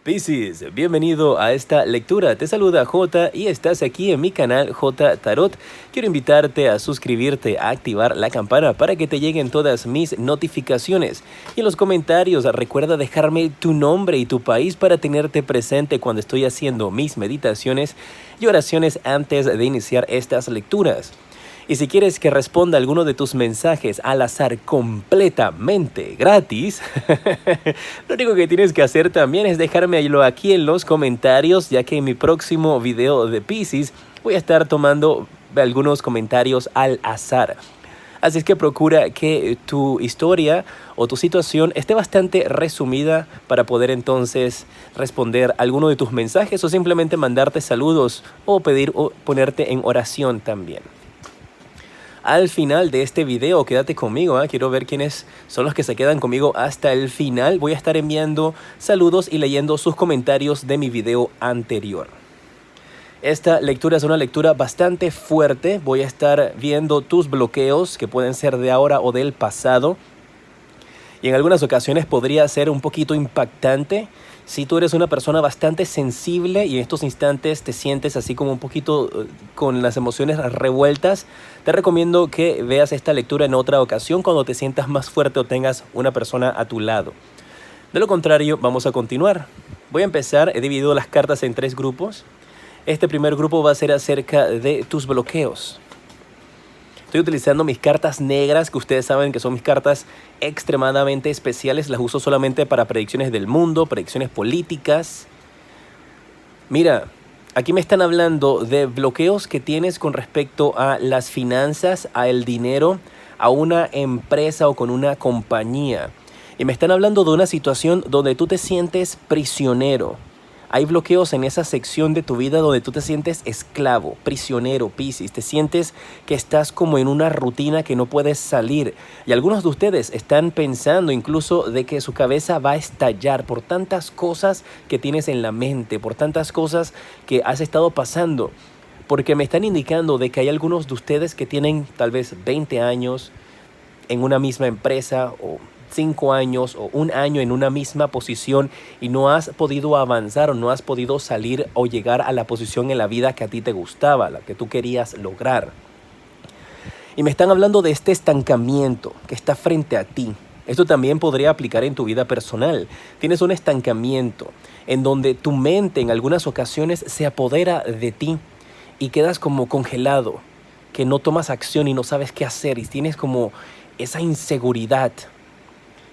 Piscis, bienvenido a esta lectura. Te saluda J y estás aquí en mi canal J Tarot. Quiero invitarte a suscribirte, a activar la campana para que te lleguen todas mis notificaciones. Y en los comentarios recuerda dejarme tu nombre y tu país para tenerte presente cuando estoy haciendo mis meditaciones y oraciones antes de iniciar estas lecturas. Y si quieres que responda alguno de tus mensajes al azar completamente gratis, lo único que tienes que hacer también es dejármelo aquí en los comentarios, ya que en mi próximo video de Piscis voy a estar tomando algunos comentarios al azar. Así es que procura que tu historia o tu situación esté bastante resumida para poder entonces responder alguno de tus mensajes o simplemente mandarte saludos o pedir o ponerte en oración también. Al final de este video, quédate conmigo, quiero ver quiénes son los que se quedan conmigo hasta el final. Voy a estar enviando saludos y leyendo sus comentarios de mi video anterior. Esta lectura es una lectura bastante fuerte. Voy a estar viendo tus bloqueos, que pueden ser de ahora o del pasado. Y en algunas ocasiones podría ser un poquito impactante. Si tú eres una persona bastante sensible y en estos instantes te sientes así como un poquito con las emociones revueltas, te recomiendo que veas esta lectura en otra ocasión cuando te sientas más fuerte o tengas una persona a tu lado. De lo contrario, vamos a continuar. Voy a empezar, he dividido las cartas en 3 grupos. Este primer grupo va a ser acerca de tus bloqueos. Estoy utilizando mis cartas negras, que ustedes saben que son mis cartas extremadamente especiales. Las uso solamente para predicciones del mundo, predicciones políticas. Mira, aquí me están hablando de bloqueos que tienes con respecto a las finanzas, a el dinero, a una empresa o con una compañía. Y me están hablando de una situación donde tú te sientes prisionero. Hay bloqueos en esa sección de tu vida donde tú te sientes esclavo, prisionero, Piscis. Te sientes que estás como en una rutina que no puedes salir. Y algunos de ustedes están pensando incluso de que su cabeza va a estallar por tantas cosas que tienes en la mente, por tantas cosas que has estado pasando. Porque me están indicando de que hay algunos de ustedes que tienen tal vez 20 años en una misma empresa o 5 años o 1 año en una misma posición y no has podido avanzar o no has podido salir o llegar a la posición en la vida que a ti te gustaba, la que tú querías lograr. Y me están hablando de este estancamiento que está frente a ti. Esto también podría aplicar en tu vida personal. Tienes un estancamiento en donde tu mente en algunas ocasiones se apodera de ti y quedas como congelado, que no tomas acción y no sabes qué hacer y tienes como esa inseguridad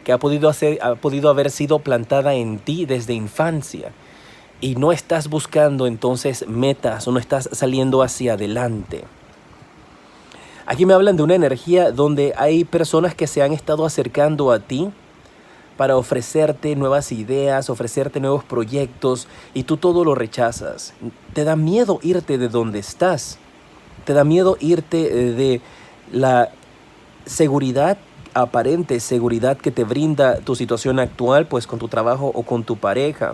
que ha podido haber sido plantada en ti desde infancia y no estás buscando entonces metas o no estás saliendo hacia adelante. Aquí me hablan de una energía donde hay personas que se han estado acercando a ti para ofrecerte nuevas ideas, ofrecerte nuevos proyectos y tú todo lo rechazas. Te da miedo irte de donde estás, te da miedo irte de la seguridad aparente, seguridad que te brinda tu situación actual, pues con tu trabajo o con tu pareja,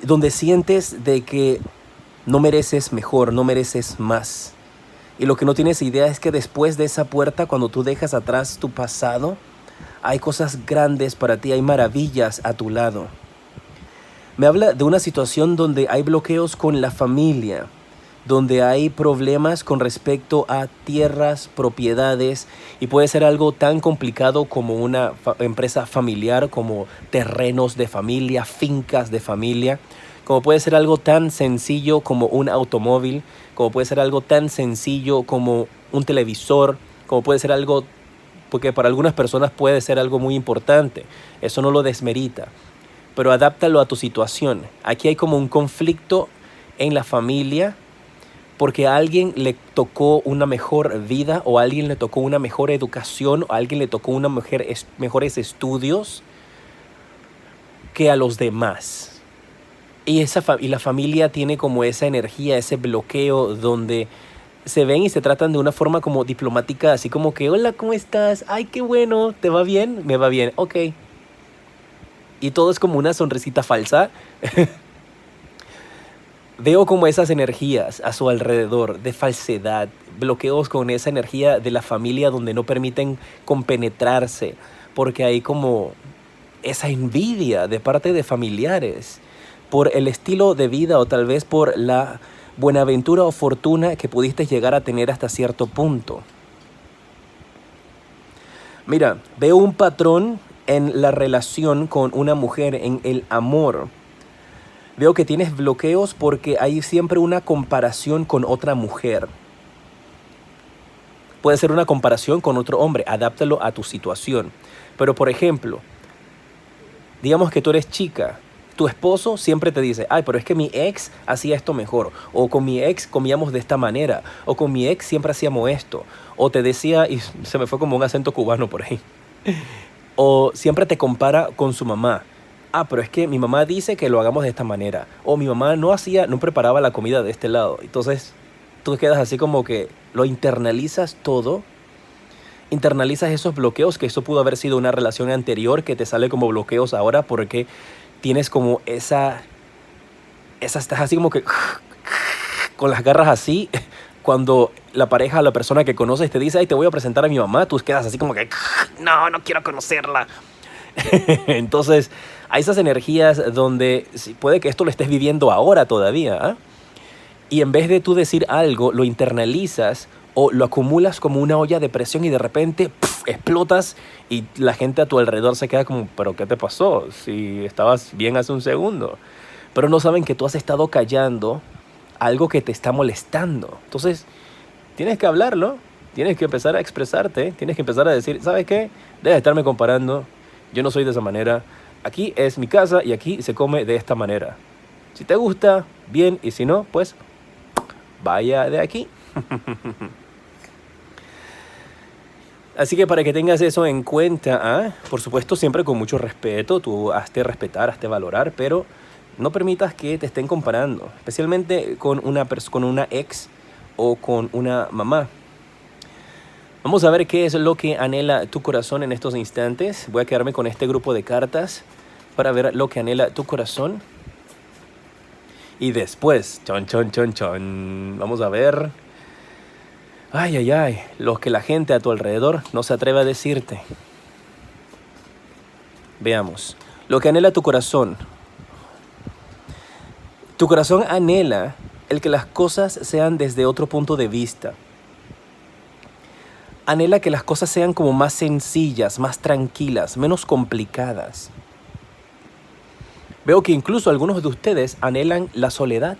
donde sientes de que no mereces mejor, no mereces más. Y lo que no tienes idea es que después de esa puerta, cuando tú dejas atrás tu pasado, hay cosas grandes para ti, hay maravillas a tu lado. Me habla de una situación donde hay bloqueos con la familia, donde hay problemas con respecto a tierras, propiedades, y puede ser algo tan complicado como una empresa familiar, como terrenos de familia, fincas de familia, como puede ser algo tan sencillo como un automóvil, como puede ser algo tan sencillo como un televisor, como puede ser algo, porque para algunas personas puede ser algo muy importante, eso no lo desmerita, pero adáptalo a tu situación. Aquí hay como un conflicto en la familia, porque a alguien le tocó una mejor vida o a alguien le tocó una mejor educación o a alguien le tocó mejores estudios que a los demás. Y la familia tiene como esa energía, ese bloqueo donde se ven y se tratan de una forma como diplomática, así como que, hola, ¿cómo estás? Ay, qué bueno, ¿te va bien? Me va bien, ok. Y todo es como una sonrisita falsa. Veo como esas energías a su alrededor de falsedad, bloqueos con esa energía de la familia donde no permiten compenetrarse, porque hay como esa envidia de parte de familiares por el estilo de vida o tal vez por la buenaventura o fortuna que pudiste llegar a tener hasta cierto punto. Mira, veo un patrón en la relación con una mujer, en el amor. Veo que tienes bloqueos porque hay siempre una comparación con otra mujer. Puede ser una comparación con otro hombre, adáptalo a tu situación. Pero por ejemplo, digamos que tú eres chica, tu esposo siempre te dice, ay, pero es que mi ex hacía esto mejor, o con mi ex comíamos de esta manera, o con mi ex siempre hacíamos esto, o te decía, y se me fue como un acento cubano por ahí, o siempre te compara con su mamá. Ah, pero es que mi mamá dice que lo hagamos de esta manera, o mi mamá no preparaba la comida de este lado. Entonces tú quedas así como que lo internalizas todo, internalizas esos bloqueos, que eso pudo haber sido una relación anterior que te sale como bloqueos ahora porque tienes como esa estás así como que con las garras así, cuando la pareja, la persona que conoces te dice, ay, te voy a presentar a mi mamá, tú quedas así como que, no, no quiero conocerla. Entonces, hay esas energías donde puede que esto lo estés viviendo ahora todavía, ¿eh? Y en vez de tú decir algo, lo internalizas o lo acumulas como una olla de presión y de repente explotas y la gente a tu alrededor se queda como, ¿pero qué te pasó? Si estabas bien hace un segundo. Pero no saben que tú has estado callando algo que te está molestando. Entonces, tienes que hablarlo, tienes que empezar a expresarte, tienes que empezar a decir, ¿sabes qué? Deja de estarme comparando, yo no soy de esa manera. Aquí es mi casa y aquí se come de esta manera. Si te gusta, bien, y si no, pues vaya de aquí. Así que para que tengas eso en cuenta, por supuesto siempre con mucho respeto, tú hazte respetar, hazte valorar, pero no permitas que te estén comparando, especialmente con una ex o con una mamá. Vamos a ver qué es lo que anhela tu corazón en estos instantes. Voy a quedarme con este grupo de cartas para ver lo que anhela tu corazón. Y después, chon, chon, chon, chon, vamos a ver. Ay, ay, ay, lo que la gente a tu alrededor no se atreve a decirte. Veamos, lo que anhela tu corazón. Tu corazón anhela el que las cosas sean desde otro punto de vista. Anhela que las cosas sean como más sencillas, más tranquilas, menos complicadas. Veo que incluso algunos de ustedes anhelan la soledad.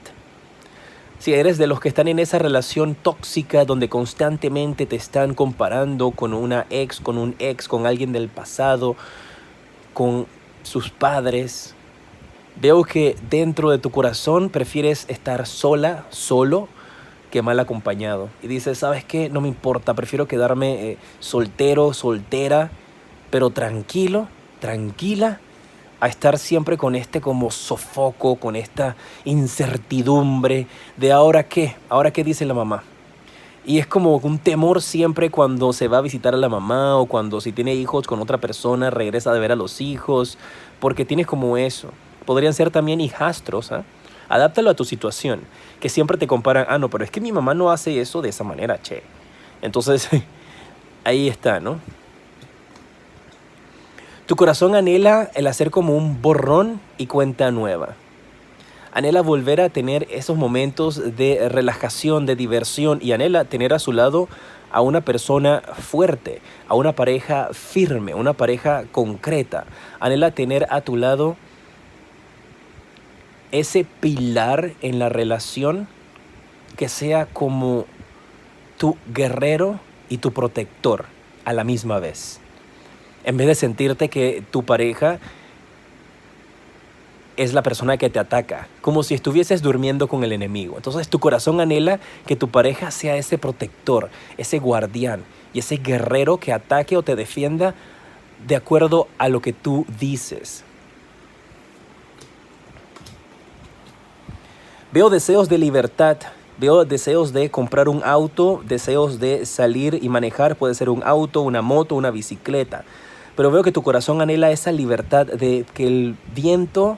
Si eres de los que están en esa relación tóxica donde constantemente te están comparando con una ex, con un ex, con alguien del pasado, con sus padres, veo que dentro de tu corazón prefieres estar sola, solo, que mal acompañado. Y dices, ¿sabes qué? No me importa, prefiero quedarme soltero, soltera, pero tranquilo, tranquila, a estar siempre con este como sofoco, con esta incertidumbre de ¿ahora qué dice la mamá? Y es como un temor siempre cuando se va a visitar a la mamá o cuando si tiene hijos con otra persona regresa a ver a los hijos, porque tienes como eso. Podrían ser también hijastros, ¿eh? Adáptalo a tu situación, que siempre te comparan, no, pero es que mi mamá no hace eso de esa manera, che. Entonces, ahí está, ¿no? Tu corazón anhela el hacer como un borrón y cuenta nueva. Anhela volver a tener esos momentos de relajación, de diversión, y anhela tener a su lado a una persona fuerte, a una pareja firme, una pareja concreta. Anhela tener a tu lado ese pilar en la relación que sea como tu guerrero y tu protector a la misma vez. En vez de sentirte que tu pareja es la persona que te ataca, como si estuvieses durmiendo con el enemigo. Entonces tu corazón anhela que tu pareja sea ese protector, ese guardián y ese guerrero que ataque o te defienda de acuerdo a lo que tú dices. Veo deseos de libertad, veo deseos de comprar un auto, deseos de salir y manejar, puede ser un auto, una moto, una bicicleta. Pero veo que tu corazón anhela esa libertad de que el viento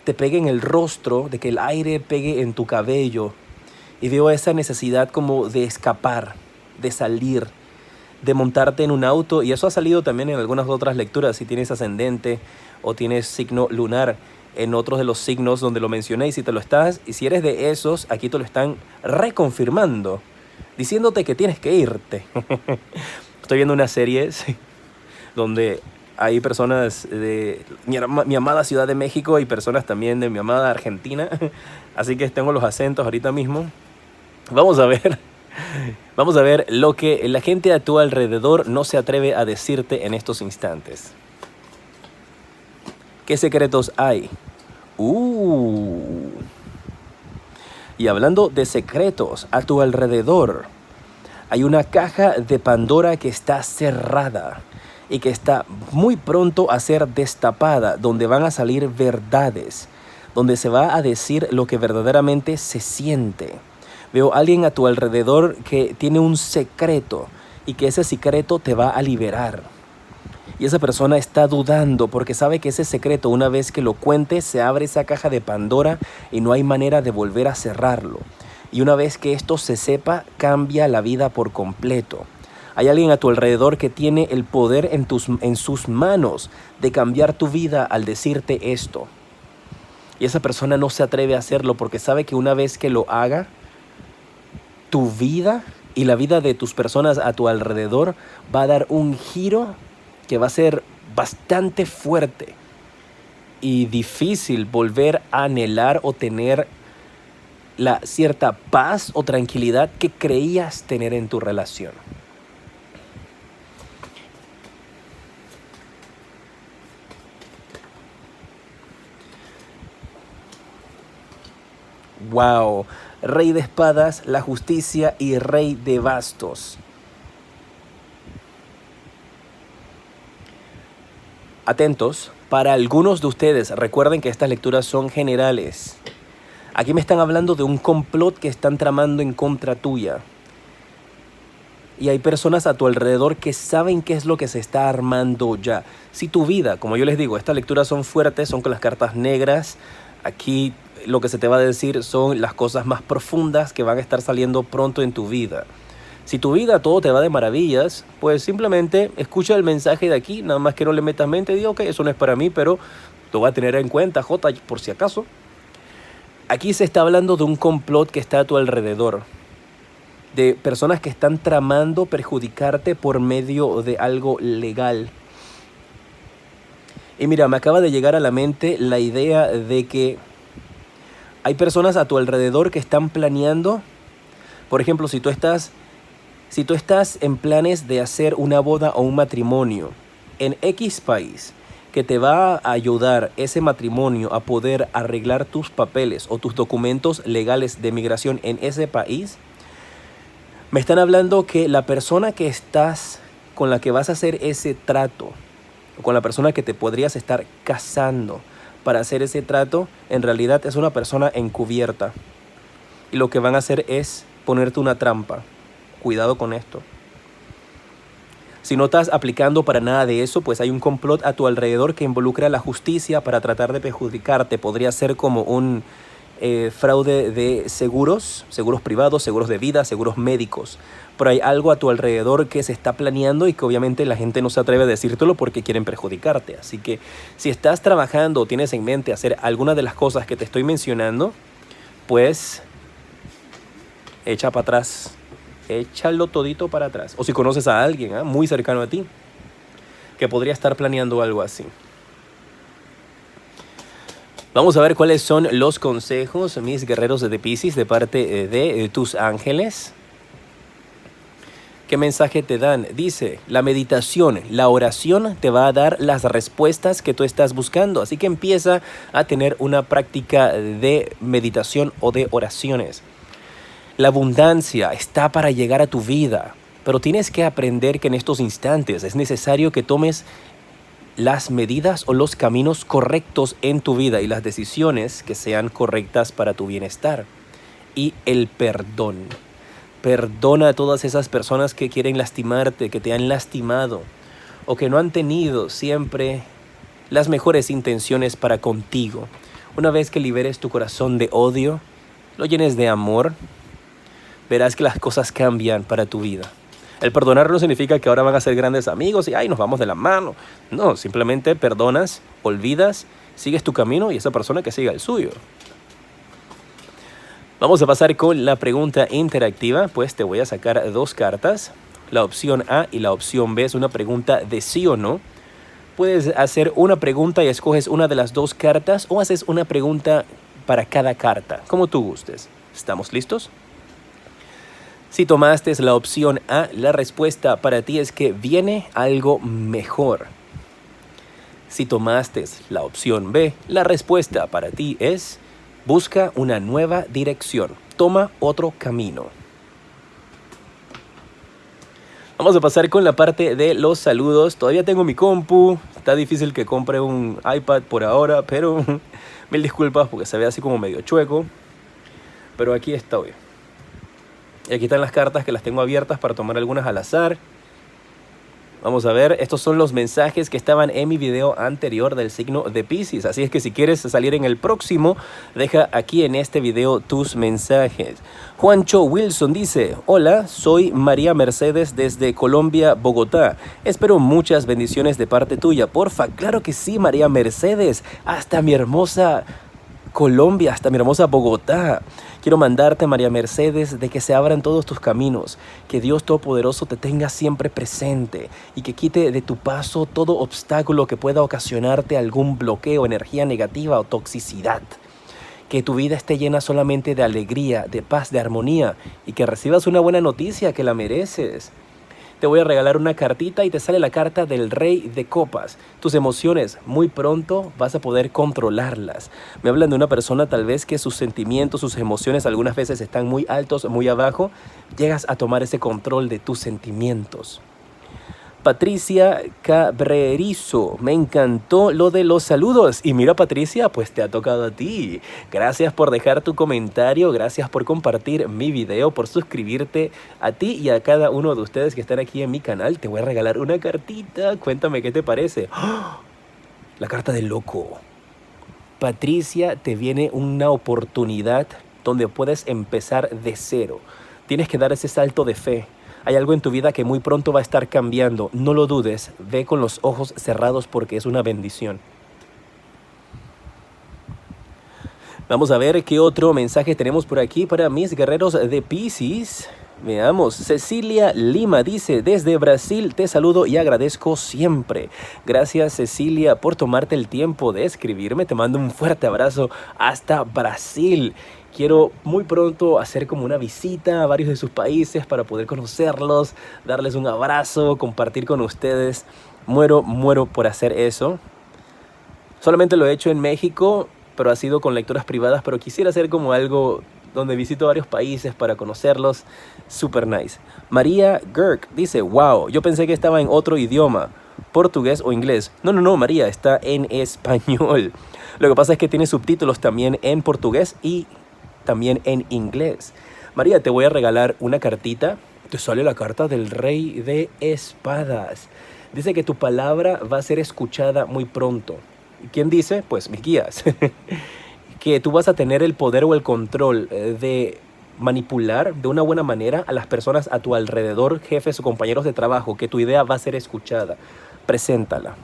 te pegue en el rostro, de que el aire pegue en tu cabello. Y veo esa necesidad como de escapar, de salir, de montarte en un auto. Y eso ha salido también en algunas otras lecturas, si tienes ascendente o tienes signo lunar en otros de los signos donde lo mencioné. Y si eres de esos, aquí te lo están reconfirmando, diciéndote que tienes que irte. Estoy viendo una serie donde hay personas de mi amada Ciudad de México y personas también de mi amada Argentina. Así que tengo los acentos ahorita mismo. Vamos a ver lo que la gente a tu alrededor no se atreve a decirte en estos instantes. ¿Qué secretos hay? Y hablando de secretos a tu alrededor, hay una caja de Pandora que está cerrada y que está muy pronto a ser destapada, donde van a salir verdades, donde se va a decir lo que verdaderamente se siente. Veo a alguien a tu alrededor que tiene un secreto y que ese secreto te va a liberar. Y esa persona está dudando porque sabe que ese secreto, una vez que lo cuente, se abre esa caja de Pandora y no hay manera de volver a cerrarlo. Y una vez que esto se sepa, cambia la vida por completo. Hay alguien a tu alrededor que tiene el poder en sus manos de cambiar tu vida al decirte esto. Y esa persona no se atreve a hacerlo porque sabe que una vez que lo haga, tu vida y la vida de tus personas a tu alrededor va a dar un giro que va a ser bastante fuerte y difícil volver a anhelar o tener la cierta paz o tranquilidad que creías tener en tu relación. Wow, Rey de espadas, la justicia y Rey de bastos. Atentos, para algunos de ustedes, recuerden que estas lecturas son generales. Aquí me están hablando de un complot que están tramando en contra tuya. Y hay personas a tu alrededor que saben qué es lo que se está armando ya. Si tu vida, como yo les digo, estas lecturas son fuertes, son con las cartas negras. Aquí lo que se te va a decir son las cosas más profundas que van a estar saliendo pronto en tu vida. Si tu vida todo te va de maravillas, pues simplemente escucha el mensaje de aquí, nada más que no le metas mente y diga, ok, eso no es para mí, pero lo voy a tener en cuenta, Jota, por si acaso. Aquí se está hablando de un complot que está a tu alrededor, de personas que están tramando perjudicarte por medio de algo legal. Y mira, me acaba de llegar a la mente la idea de que hay personas a tu alrededor que están planeando, por ejemplo, si tú estás en planes de hacer una boda o un matrimonio en X país, que te va a ayudar ese matrimonio a poder arreglar tus papeles o tus documentos legales de migración en ese país, me están hablando que la persona con la que vas a hacer ese trato, o con la persona que te podrías estar casando para hacer ese trato, en realidad es una persona encubierta. Y lo que van a hacer es ponerte una trampa. Cuidado con esto. Si no estás aplicando para nada de eso, pues hay un complot a tu alrededor que involucra a la justicia para tratar de perjudicarte. Podría ser como un fraude de seguros privados, seguros de vida, seguros médicos. Pero hay algo a tu alrededor que se está planeando y que obviamente la gente no se atreve a decírtelo porque quieren perjudicarte. Así que si estás trabajando o tienes en mente hacer alguna de las cosas que te estoy mencionando, pues echa para atrás. Échalo todito para atrás. O si conoces a alguien muy cercano a ti que podría estar planeando algo así. Vamos a ver cuáles son los consejos, mis guerreros de Piscis, de parte de tus ángeles. ¿Qué mensaje te dan? Dice, la meditación, la oración te va a dar las respuestas que tú estás buscando. Así que empieza a tener una práctica de meditación o de oraciones. La abundancia está para llegar a tu vida, pero tienes que aprender que en estos instantes es necesario que tomes las medidas o los caminos correctos en tu vida y las decisiones que sean correctas para tu bienestar. Y el perdón. Perdona a todas esas personas que quieren lastimarte, que te han lastimado o que no han tenido siempre las mejores intenciones para contigo. Una vez que liberes tu corazón de odio, lo llenes de amor, verás que las cosas cambian para tu vida. El perdonar no significa que ahora van a ser grandes amigos y ay, nos vamos de la mano. No, simplemente perdonas, olvidas, sigues tu camino y esa persona que siga el suyo. Vamos a pasar con la pregunta interactiva, pues te voy a sacar dos cartas. La opción A y la opción B es una pregunta de sí o no. Puedes hacer una pregunta y escoges una de las dos cartas o haces una pregunta para cada carta, como tú gustes. ¿Estamos listos? Si tomaste la opción A, la respuesta para ti es que viene algo mejor. Si tomaste la opción B, la respuesta para ti es busca una nueva dirección, toma otro camino. Vamos a pasar con la parte de los saludos. Todavía tengo mi compu, está difícil que compre un iPad por ahora, pero mil disculpas porque se ve así como medio chueco. Pero aquí estoy. Y aquí están las cartas que las tengo abiertas para tomar algunas al azar. Vamos a ver, estos son los mensajes que estaban en mi video anterior del signo de Piscis. Así es que si quieres salir en el próximo, deja aquí en este video tus mensajes. Juancho Wilson dice, hola, soy María Mercedes desde Colombia, Bogotá. Espero muchas bendiciones de parte tuya. Porfa, claro que sí, María Mercedes. Hasta mi hermosa Colombia, hasta mi hermosa Bogotá. Quiero mandarte, María Mercedes, de que se abran todos tus caminos, que Dios Todopoderoso te tenga siempre presente y que quite de tu paso todo obstáculo que pueda ocasionarte algún bloqueo, energía negativa o toxicidad. Que tu vida esté llena solamente de alegría, de paz, de armonía y que recibas una buena noticia que la mereces. Te voy a regalar una cartita y te sale la carta del Rey de Copas. Tus emociones, muy pronto vas a poder controlarlas. Me hablan de una persona tal vez que sus sentimientos, sus emociones algunas veces están muy altos, muy abajo. Llegas a tomar ese control de tus sentimientos. Patricia Cabrerizo, me encantó lo de los saludos. Y mira, Patricia, pues te ha tocado a ti. Gracias por dejar tu comentario, gracias por compartir mi video, por suscribirte. A ti y a cada uno de ustedes que están aquí en mi canal, te voy a regalar una cartita. Cuéntame qué te parece. ¡Oh! La carta del loco. Patricia, te viene una oportunidad donde puedes empezar de cero. Tienes que dar ese salto de fe. Hay algo en tu vida que muy pronto va a estar cambiando. No lo dudes. Ve con los ojos cerrados porque es una bendición. Vamos a ver qué otro mensaje tenemos por aquí para mis guerreros de Piscis. Veamos, Cecilia Lima dice, desde Brasil te saludo y agradezco siempre. Gracias, Cecilia, por tomarte el tiempo de escribirme. Te mando un fuerte abrazo hasta Brasil. Quiero muy pronto hacer como una visita a varios de sus países para poder conocerlos, darles un abrazo, compartir con ustedes. Muero por hacer eso. Solamente lo he hecho en México, pero ha sido con lecturas privadas, pero quisiera hacer como algo donde visito varios países para conocerlos. Super nice. María Girk dice, wow, yo pensé que estaba en otro idioma, portugués o inglés. No, María, está en español. Lo que pasa es que tiene subtítulos también en portugués y también en inglés. María, te voy a regalar una cartita. Te sale la carta del Rey de Espadas. Dice que tu palabra va a ser escuchada muy pronto. ¿Quién dice? Pues mis guías. Que tú vas a tener el poder o el control de manipular de una buena manera a las personas a tu alrededor, jefes o compañeros de trabajo, que tu idea va a ser escuchada. Preséntala.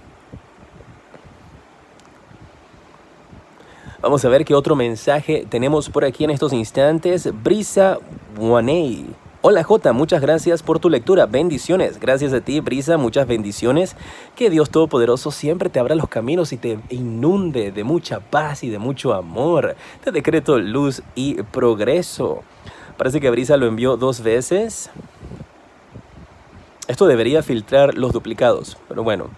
Vamos a ver qué otro mensaje tenemos por aquí en estos instantes. Brisa Wanei. Hola Jota, muchas gracias por tu lectura. Bendiciones. Gracias a ti, Brisa, muchas bendiciones. Que Dios Todopoderoso siempre te abra los caminos y te inunde de mucha paz y de mucho amor. Te decreto luz y progreso. Parece que Brisa lo envió 2 veces. Esto debería filtrar los duplicados, pero bueno.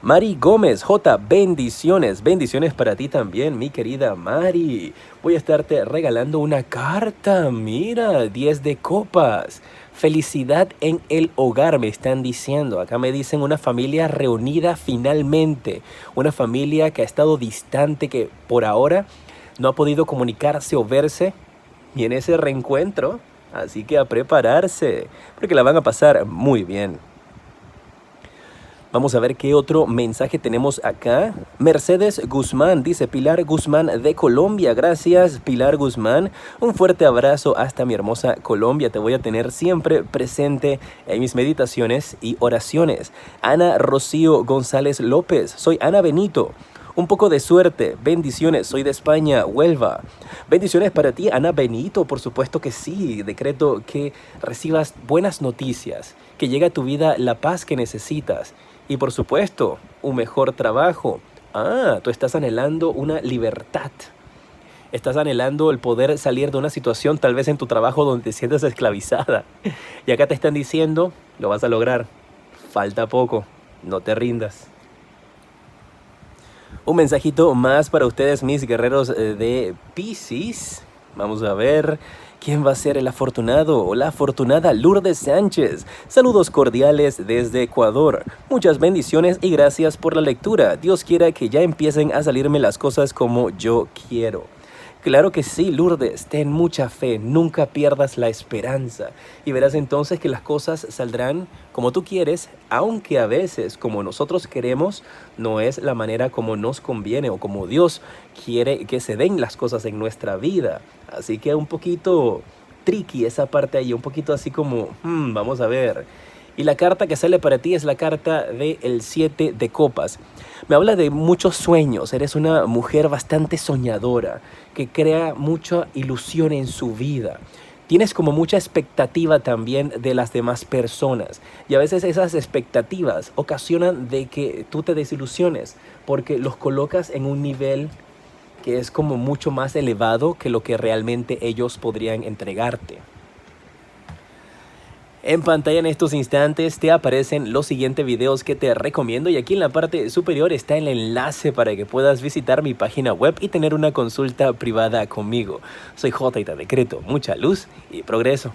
Mari Gómez, J, bendiciones. Bendiciones para ti también, mi querida Mari. Voy a estarte regalando una carta. Mira, 10 de copas. Felicidad en el hogar, me están diciendo. Acá me dicen una familia reunida finalmente. Una familia que ha estado distante, que por ahora no ha podido comunicarse o verse. Y en ese reencuentro, así que a prepararse, porque la van a pasar muy bien. Vamos a ver qué otro mensaje tenemos acá. Mercedes Guzmán, dice Pilar Guzmán de Colombia. Gracias, Pilar Guzmán. Un fuerte abrazo hasta mi hermosa Colombia. Te voy a tener siempre presente en mis meditaciones y oraciones. Ana Rocío González López. Soy Ana Benito. Un poco de suerte, bendiciones, soy de España, Huelva. Bendiciones para ti, Ana Benito, por supuesto que sí. Decreto que recibas buenas noticias, que llegue a tu vida la paz que necesitas y por supuesto, un mejor trabajo. Tú estás anhelando una libertad. Estás anhelando el poder salir de una situación tal vez en tu trabajo donde te sientas esclavizada. Y acá te están diciendo, lo vas a lograr. Falta poco, no te rindas. Un mensajito más para ustedes, mis guerreros de Piscis. Vamos a ver quién va a ser el afortunado o la afortunada. Lourdes Sánchez. Saludos cordiales desde Ecuador. Muchas bendiciones y gracias por la lectura. Dios quiera que ya empiecen a salirme las cosas como yo quiero. Claro que sí, Lourdes, ten mucha fe, nunca pierdas la esperanza y verás entonces que las cosas saldrán como tú quieres, aunque a veces como nosotros queremos no es la manera como nos conviene o como Dios quiere que se den las cosas en nuestra vida. Así que un poquito tricky esa parte ahí, un poquito así como, vamos a ver. Y la carta que sale para ti es la carta del 7 de copas. Me habla de muchos sueños, eres una mujer bastante soñadora, que crea mucha ilusión en su vida. Tienes como mucha expectativa también de las demás personas. Y a veces esas expectativas ocasionan de que tú te desilusiones, porque los colocas en un nivel que es como mucho más elevado que lo que realmente ellos podrían entregarte. En pantalla en estos instantes te aparecen los siguientes videos que te recomiendo y aquí en la parte superior está el enlace para que puedas visitar mi página web y tener una consulta privada conmigo. Soy J y te decreto mucha luz y progreso.